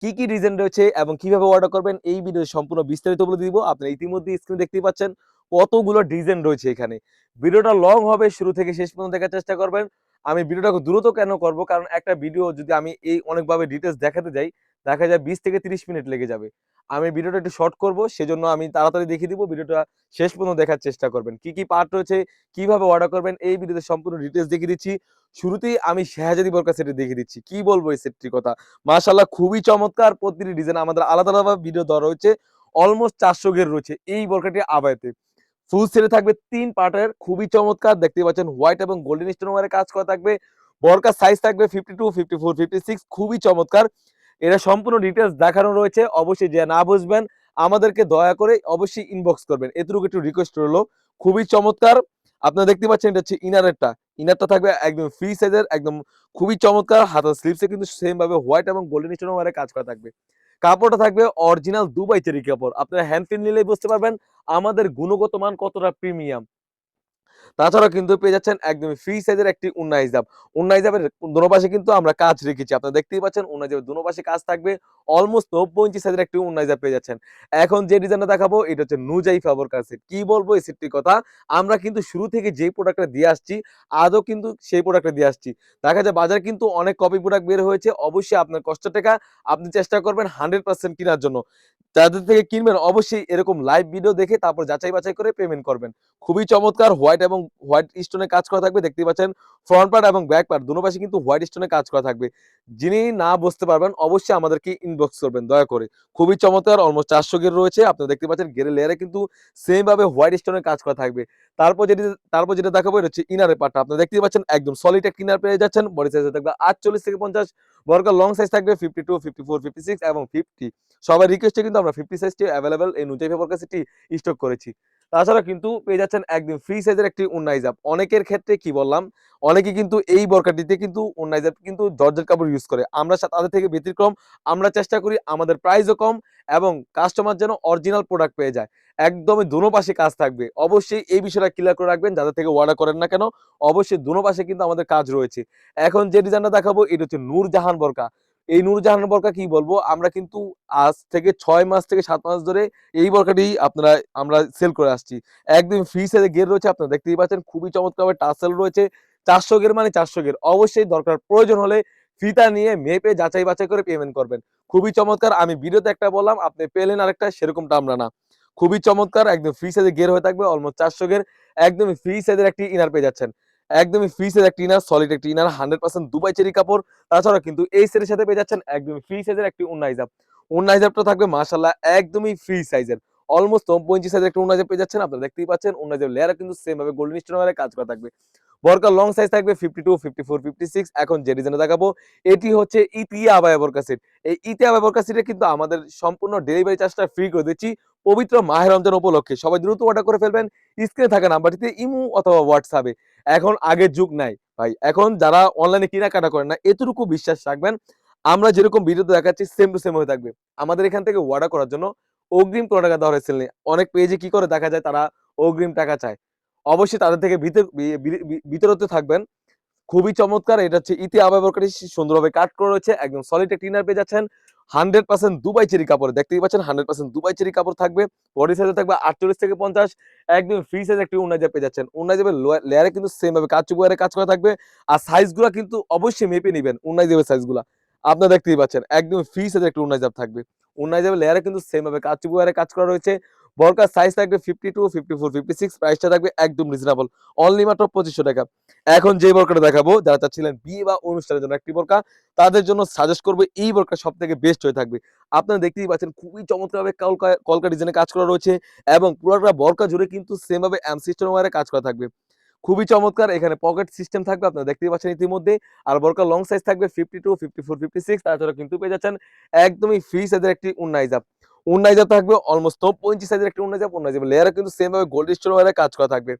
কি ডিজাইন রয়েছে এবং কিভাবে অর্ডার করবেন এই ভিডিও সম্পূর্ণ বিস্তারিত বলে দিব। আপনারা ইতিমধ্যে স্ক্রিনে দেখতেই পাচ্ছেন কতগুলো ডিজাইন রয়েছে এখানে। ভিডিওটা লং হবে, শুরু থেকে শেষ পর্যন্ত দেখার চেষ্টা করবেন। আমি ভিডিওটাকে দ্রুত কেন করব, কারণ একটা ভিডিও যদি আমি এই অনেকভাবে ডিটেইলস দেখাতে যাই, দেখা যায় 20 থেকে 30 মিনিট লেগে যাবে। আমি ভিডিওটা একটু শর্ট করব, সেজন্য আমি তাড়াতাড়ি দেখিয়ে দিব। ভিডিওটা শেষ পর্যন্ত দেখার চেষ্টা করবেন। কি পার্ট রয়েছে, কিভাবে অর্ডার করবেন এই ভিডিওতে সম্পূর্ণ ডিটেইলস দেখিয়ে দিচ্ছি। শুরুতেই আমি শাহজাদি বোরকা সেটটি দেখিয়ে দিচ্ছি। কি বলবো এই সেটটির কথা। মাশাআল্লাহ খুবই চমৎকার। প্রতিটি ডিজাইন আমাদের আলাদা আলাদা ভিডিও দেওয়া রয়েছে। অলমোস্ট 400 গের রয়েছে এই বোরকাটি আবায়াতে। ফুল সেটে থাকবে ৩ পার্টের, খুবই চমৎকার। দেখতেই পাচ্ছেন হোয়াইট এবং গোল্ডেন স্টোন ওয়ারে কাজ করা থাকবে। বরকার সাইজ থাকবে 52, 54, 56, খুবই চমৎকার। এটা সম্পূর্ণ ডিটেইলস দেখানো রয়েছে। অবশ্যই যে না বুঝবেন আমাদেরকে দয়া করে অবশ্যই ইনবক্স করবেন। এতটুকু একটু রিকোয়েস্ট রইলো। খুবই চমৎকার। আপনারা দেখতে পাচ্ছেন এটা হচ্ছে ইনারেরটা। ইনারটা থাকবে একদম ফ্রি সাইজের, একদম খুবই চমৎকার। হাতার স্লিভসে কিন্তু সেম ভাবে হোয়াইট এবং গোল্ডেন স্টোন ওয়ারে কাজ করা থাকবে। কাপড়টা থাকবে অরিজিনাল দুবাই চেরি কাপড়। আপনারা হ্যান্ড ফিল নিলেই বুঝতে পারবেন আমাদের গুণগত মান কতটা প্রিমিয়াম। তাছাড়াও কিন্তু পেয়ে যাচ্ছেন একদমই ফ্রি সাইজের একটি উন্না হিজাব। উন্না হিজাবের দোনো পাশে কিন্তু আমরা কাজ রেখেছি। আপনারা দেখতেই পাচ্ছেন উন্না হিজাবের দোনো পাশে কাজ থাকবে। অলমোস্ট 90 ইঞ্চি সাইজের একটি উন্না হিজাব পেয়ে যাচ্ছেন। এখন যে ডিজাইনটা দেখাবো এটা হচ্ছে নুজাইফা বোরকা সেট। কি বলবো এই সেটটির কথা। আমরা কিন্তু শুরু থেকে যেই প্রোডাক্টটা দিয়ে আসছি, আজও কিন্তু সেই প্রোডাক্টটা দিয়ে আসছি। দেখা যায় বাজারে কিন্তু অনেক কপি প্রোডাক্ট বের হয়েছে। অবশ্যই আপনার কষ্টের টাকা আপনি চেষ্টা করবেন 100% কেনার জন্য। যাদের থেকে কিনবেন অবশ্যই এরকম লাইভ ভিডিও দেখে তারপর যাচাই বাছাই করে পেমেন্ট করবেন। খুবই চমৎকার হোয়াইট এবং হোয়াইট স্টোনে কাজ করা থাকবে। দেখতেই পাচ্ছেন ফ্রন্ট পার্ট এবং ব্যাক পার্ট দুনো পাশে কিন্তু হোয়াইট স্টোনে কাজ করা থাকবে। যিনি না বুঝতে পারবেন অবশ্যই আমাদেরকে ইনবক্স করবেন দয়া করে। খুবই চমৎকার, অলমোস্ট 400 গের রয়েছে। আপনারা দেখতে পাচ্ছেন গেরের লেয়ারে কিন্তু সেম ভাবে হোয়াইট স্টোনের কাজ করা থাকবে। তারপর যেটা দেখাবো এটা হচ্ছে ইনারের পার্টটা। আপনারা দেখতেই পাচ্ছেন একদম সলিড একটা ইনার পেয়ে যাচ্ছেন। বডি সাইজ থাকবে 48 থেকে 50, বর্গার লং সাইজ থাকবে 52, 54, 56 এবং 50। সবার রিকোয়েস্টে কিন্তু আমরা 50 সাইজটি অ্যাভেলেবল এই নুজাইফা বোরকা সেটটি স্টক করেছি। তাছাড়া কিন্তু পেয়ে যাচ্ছেন একদম ফ্রি সাইজের একটি ওন্না হিজাব। অনেকের ক্ষেত্রে কি বললাম, অনেকে কিন্তু এই বোরকাটিতে কিন্তু ওন্না হিজাব কিন্তু জর্জেট কাপড় ইউজ করে। আমরা তাদের থেকে ব্যতিক্রম। আমরা চেষ্টা করি আমাদের প্রাইসও কম এবং কাস্টমার যেন অরিজিনাল প্রোডাক্ট পেয়ে যায়। একদমই দোনো পাশে কাজ থাকবে। অবশ্যই এই বিষয়টা ক্লিয়ার করে রাখবেন যাদের থেকে অর্ডার করেন না কেন। অবশ্যই দোনো পাশে কিন্তু আমাদের কাজ রয়েছে। এখন যে ডিজাইনটা দেখাবো এটা হচ্ছে নূরজাহান বোরকা। এই নূরজাহান বোরকা কি বলবো, আমরা কিন্তু আজ থেকে ৬ মাস থেকে ৭ মাস ধরে এই বোরকাটি আমরা সেল করে আসছি। একদম ফ্রি সাইজে গের রয়েছে, আপনারা দেখতেই পাচ্ছেন খুবই চমৎকারভাবে টাসেল রয়েছে। ৪০০ গের মানে ৪০০ গের। অবশ্যই দরকার প্রয়োজন হলে ফিতা নিয়ে মেপে যাচাই বাছাই করে পেমেন্ট করবেন। খুবই চমৎকার। আমি ভিডিওতে একটা বললাম, আপনি পেলেন আরেকটা, সেরকমটা আমরা না। খুবই চমৎকার, একদম ফ্রি সাইজে গের হয়ে থাকবে অলমোস্ট ৪০০ গের। একদমই ফ্রি সাইজের একটি ইনার পেয়ে যাচ্ছেন। একদমই ফ্রি সাইজের একটি ইনার, সলিড একটি ইনার, 100% দুবাই চেরি কাপড়। তাছাড়াও কিন্তু এই সেটের সাথে পেয়ে যাচ্ছেন একদমই ফ্রি সাইজের একটি ওন্না হিজাব। ওন্না হিজাবটা থাকবে মাশাআল্লাহ একদমই ফ্রি সাইজের। অলমোস্ট ৯০ ইঞ্চি সাইজের একটা ওন্না হিজাব পেয়ে যাচ্ছেন। আপনারা দেখতেই পাচ্ছেন ওন্না হিজাবের লেয়ারও কিন্তু সেম ভাবে গোল্ডেন স্টোন ওয়ারে কাজ করা থাকবে। বরকার লং সাইজ থাকবে 52, 54, 56। এখন যে ডিজাইনটা দেখাবো এটি হচ্ছে ইতিয়া আবায়া বোরকা সেট। এই ইতিয়া আবায়া বোরকা সেটে কিন্তু আমাদের সম্পূর্ণ ডেলিভারি চার্জটা ফ্রি করে দিচ্ছি পবিত্র মাহে রমজান উপলক্ষে। সবাই দ্রুত অর্ডার করে ফেলবেন স্ক্রিনে থাকা নাম্বারটিতে ইমো অথবা হোয়াটসঅ্যাপে। এখন আগের যুগ নাই ভাই। এখন যারা অনলাইনে কেনাকাটা করেন না, এতটুকু বিশ্বাস রাখবেন আমরা যেরকম ভিডিওতে দেখাচ্ছি সেম টু সেম হয়ে থাকবে। আমাদের এখান থেকে অর্ডার করার জন্য অগ্রিম কোনো টাকা দেওয়ার হয়েছিল না। অনেক পেজে কি করে দেখা যায় তারা অগ্রিম টাকা চায়। অবশ্যই তাদের থেকে বিতরত থাকবেন। খুবই চমৎকার। এটা হচ্ছে ইতি আবায়া বোরকাটি সুন্দরভাবে কাট করা রয়েছে। একদম সলিড একটা ইনার পেয়ে যাচ্ছেন। 100% দুবাই চেরি কাপড়। দেখতেই পাচ্ছেন 100% দুবাই চেরি কাপড় থাকবে। বডি সাইজে থাকবে 48 থেকে 50। একদম ফ্রি সাইজ একটি ওন্না হিজাব পেয়ে যাচ্ছেন। ওন্না হিজাবের লেয়ারে কিন্তু সেম ভাবে কাজ ওয়ারে কাজ করা থাকবে। আর সাইজগুলা কিন্তু অবশ্যই মেপে নিবেন ওন্না হিজাবের সাইজগুলা। আপনারা দেখতেই পাচ্ছেন একদম ফ্রি সাইজের একটা ওন্না হিজাব থাকবে। ওন্না হিজাবের লেয়ারে কিন্তু সেম ভাবে কাজ ওয়ারে কাজ করা রয়েছে। বরকার সাইজ থাকবে 52, 54, 56। প্রাইসটা থাকবে একদম রিজনেবল। অনলি মাত্র ২৫০০ টাকা। এখন যে বোরকাটা দেখাবো যারা চাচ্ছিলেন বিয়ে বা অনুষ্ঠানের জন্য একটি বোরকা, তাদের জন্য সাজেস্ট করবো এই বোরকা সবথেকে বেস্ট হয়ে থাকবে। আপনারা দেখতেই পাচ্ছেন খুবই চমৎকারভাবে কলকা ডিজাইনে কাজ করা রয়েছে এবং পুরোটা বোরকা জুড়ে কিন্তু সেম ভাবে এমসি স্টোন ওয়্যারে কাজ করা থাকবে। খুবই চমৎকার। এখানে পকেট সিস্টেম থাকবে, আপনারা দেখতেই পাচ্ছেন ইতিমধ্যে। আর বোরকার লং সাইজ থাকবে 52, 54, 56। তাছাড়া কিন্তু পেয়ে যাচ্ছেন একদমই ফ্রি সাইজের একটি ওন্না হিজাব। ওন্না হিজাব থাকবে অলমোস্ট ৯০ ইঞ্চি সাইজের একটি ওন্না হিজাব। ওন্না হিজাবের লেয়ারে কিন্তু সেম ভাবে গোল্ড স্টোন ওয়্যারে কাজ করা থাকবে।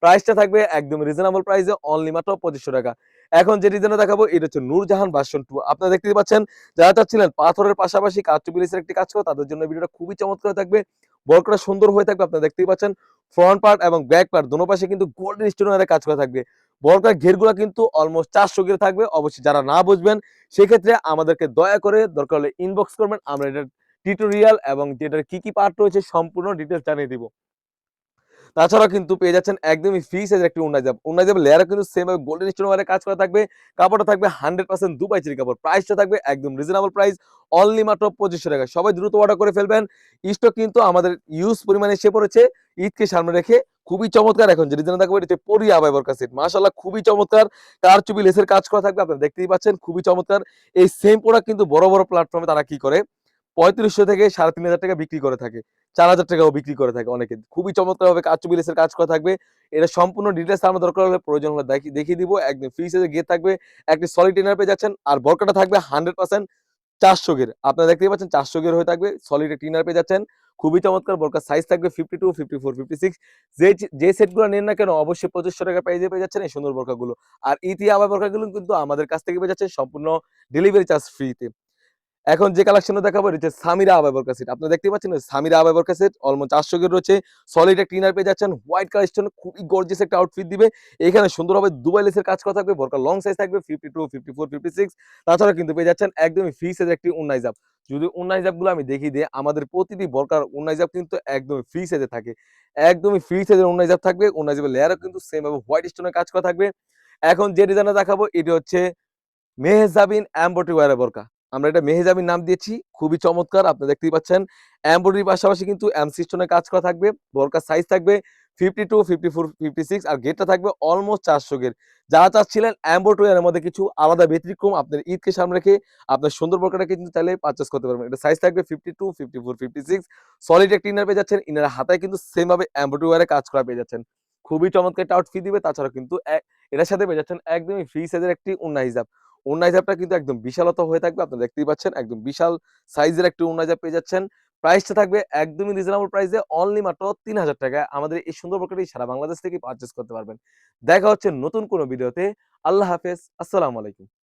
প্রাইসটা থাকবে একদম রিজনেবল প্রাইসে অনলি মাত্র ২৫০০ টাকা। এখন যে ডিজাইনটা দেখাবো এটা হচ্ছে নূরজাহান ভার্সন 2। আপনারা দেখতে পাচ্ছেন যারা চাচ্ছিলেন পাথরের পাশাপাশি কারচুপি লেসের একটি কাজ করা, তাদের জন্য ভিডিওটা খুবই চমৎকার থাকবে। বরকরা সুন্দর হয়ে থাকবে। আপনারা দেখতেই পাচ্ছেন ফ্রন্ট পার্ট এবং ব্যাক পার্ট দোনো পাশে কিন্তু গোল্ডেন স্টোনের কাজ করা থাকবে। বরকার ঘেরগুলা কিন্তু অলমোস্ট 400 ঘের থাকবে। অবশ্যই যারা না বুঝবেন সেক্ষেত্রে আমাদেরকে দয়া করে দরকার হলে ইনবক্স করবেন। আমরা এটার টিউটোরিয়াল এবং যেটার কি পার্ট রয়েছে সম্পূর্ণ ডিটেইলস জানিয়ে দিব। তাছাড়াও কিন্তু পেয়ে যাচ্ছেন একদমই ফ্রি সাইজের একটি ওড়না-জাব। ওড়না-জাবের লেয়ারও কিন্তু সেম ভাবে গোল্ডেন স্টোন ওয়ারে কাজ করা থাকবে। কাপড়টা থাকবে 100% দুবাই চেরি কাপড়। প্রাইসটা থাকবে একদম রিজনেবল প্রাইস, অনলি মাত্র ৳২৫০০। সবাই দ্রুত অর্ডার করে ফেলবেন। স্টক কিন্তু আমাদের ইউজ পরিমাণে এসে পড়েছে। ঈদকে সামনে রেখে খুবই চমৎকার এখন যে ডিজাইনটা দেখাবো এটা হচ্ছে পরি আবায়া বরকা সেট। মাশাআল্লাহ খুবই চমৎকার। কারচুপি লেসের কাজ করা থাকবে। আপনারা দেখতেই পাচ্ছেন খুবই চমৎকার। এই সেম প্রোডাক্ট কিন্তু বড়, বড় প্ল্যাটফর্মে তারা কি করে ৩৫০০ থেকে ৳৩,৫০০ বিক্রি করে থাকে। ৳৪,০০০ বিক্রি করে থাকে অনেকে। খুবই চমৎকারভাবে কারচুপি লেসের কাজ করা থাকবে। এটা সম্পূর্ণ ডিটেইলস আমার দরকার হলে প্রয়োজন হলে দেখিয়ে দিব। একদম ফ্রি সাইজের ঘের থাকবে। একটি সলিড ইনার পেয়ে যাচ্ছেন। আর বরকাটা থাকবে 100% ৪০০ ঘের। আপনারা দেখতেই পাচ্ছেন ৪০০ ঘের হয়ে থাকবে। সলিড একটি ইনার পেয়ে যাচ্ছেন। খুবই চমৎকার বরকার সাইজ থাকবে 52, 54, 56। যে সেটগুলো নেন না কেন অবশ্যই ৳২৫০০ প্রাইজে পেয়ে যাচ্ছেন এই সুন্দর বোরকাগুলো। আর ইতি আবায়া বোরকাগুলো কিন্তু আমাদের কাছ থেকে পেয়ে যাচ্ছেন সম্পূর্ণ ডেলিভারি চার্জ ফ্রিতে। এখন যে কালেকশনটা দেখাবো এটা হচ্ছে সামিরা আবায়া বোরকা সেট। আপনারা দেখতেই পাচ্ছেন সামিরা আবায়া বোরকা সেট অলমোস্ট ৪০০ গের রয়েছে। সলিড একটা ইনার পেয়ে যাচ্ছেন। হোয়াইট কালার স্টোন খুবই গর্জিয়াস একটা আউটফিট দিবে। এখানে সুন্দরভাবে দুবাই লেসের কাজ করা থাকবে। বোরকা লং সাইজ থাকবে 52, 54, 56। তাছাড়া কিন্তু পেয়ে যাচ্ছেন একদমই ফ্রি সাইজের একটি ওড়না হিজাব। যদি ওড়না হিজাবগুলো আমি দেখিয়ে দিই, আমাদের প্রতিটি বোরকার ওড়না হিজাব কিন্তু একদমই ফ্রি সাইজে থাকে। একদমই ফ্রি সাইজের ওড়না হিজাব থাকবে। ওড়না হিজাবের লেয়ারও কিন্তু সেম ভাবে হোয়াইট স্টোনের কাজ করা থাকবে। এখন যে ডিজাইনটা দেখাবো এটা হচ্ছে মেহজাবিন এমব্রয়ডারি ওয়্যার বোরকা। আমরা এটা মেহজাবিন নাম দিয়েছি। খুবই চমৎকার। আপনারা দেখতেই পাচ্ছেন। এমব্রয়ডারির পাশাপাশি কিন্তু এমসি স্টোনের কাজ করা থাকবে। বোরকার সাইজ থাকবে 52, 54, 56 আর ঘেরটা থাকবে অলমোস্ট ৪০০ ঘের। যারা চাচ্ছিলেন এমব্রয়ডারি ওয়্যারের মধ্যে কিছু আলাদা ব্যতিক্রম আপনার ঈদকে সামনে রেখে আপনার সুন্দর বোরকাটাকে কিন্তু চাইলে পারচেজ করতে পারবেন। এটা সাইজ থাকবে 52, 54, 56। সলিড একটা ইনার পেয়ে যাচ্ছেন। ইনারের হাতায় কিন্তু সেম ভাবে এমব্রয়ডারি ওয়্যারে কাজ করা পেয়ে যাচ্ছেন। খুবই চমৎকার একটা আউটফিট দিবে। তাছাড়া কিন্তু এটার সাথে পেয়ে যাচ্ছেন একদমই ফ্রি সাইজের একটি ওড়না হিজাব। ওড়না হিজাবটা কিন্তু একদম বিশালতা হয়ে থাকবে। আপনারা দেখতেই পাচ্ছেন একদম বিশাল সাইজের একটি ওড়না হিজাব পেয়ে যাচ্ছেন। প্রাইসটা থাকবে একদমই রিজনেবল প্রাইসে অনলি মাত্র ৳৩,০০০। আমাদের এই সুন্দর বোরকাটি সারা বাংলাদেশ থেকে পারচেজ করতে পারবেন। দেখা হচ্ছে নতুন কোনো ভিডিওতে। আল্লাহ হাফেজ। আসসালামু আলাইকুম।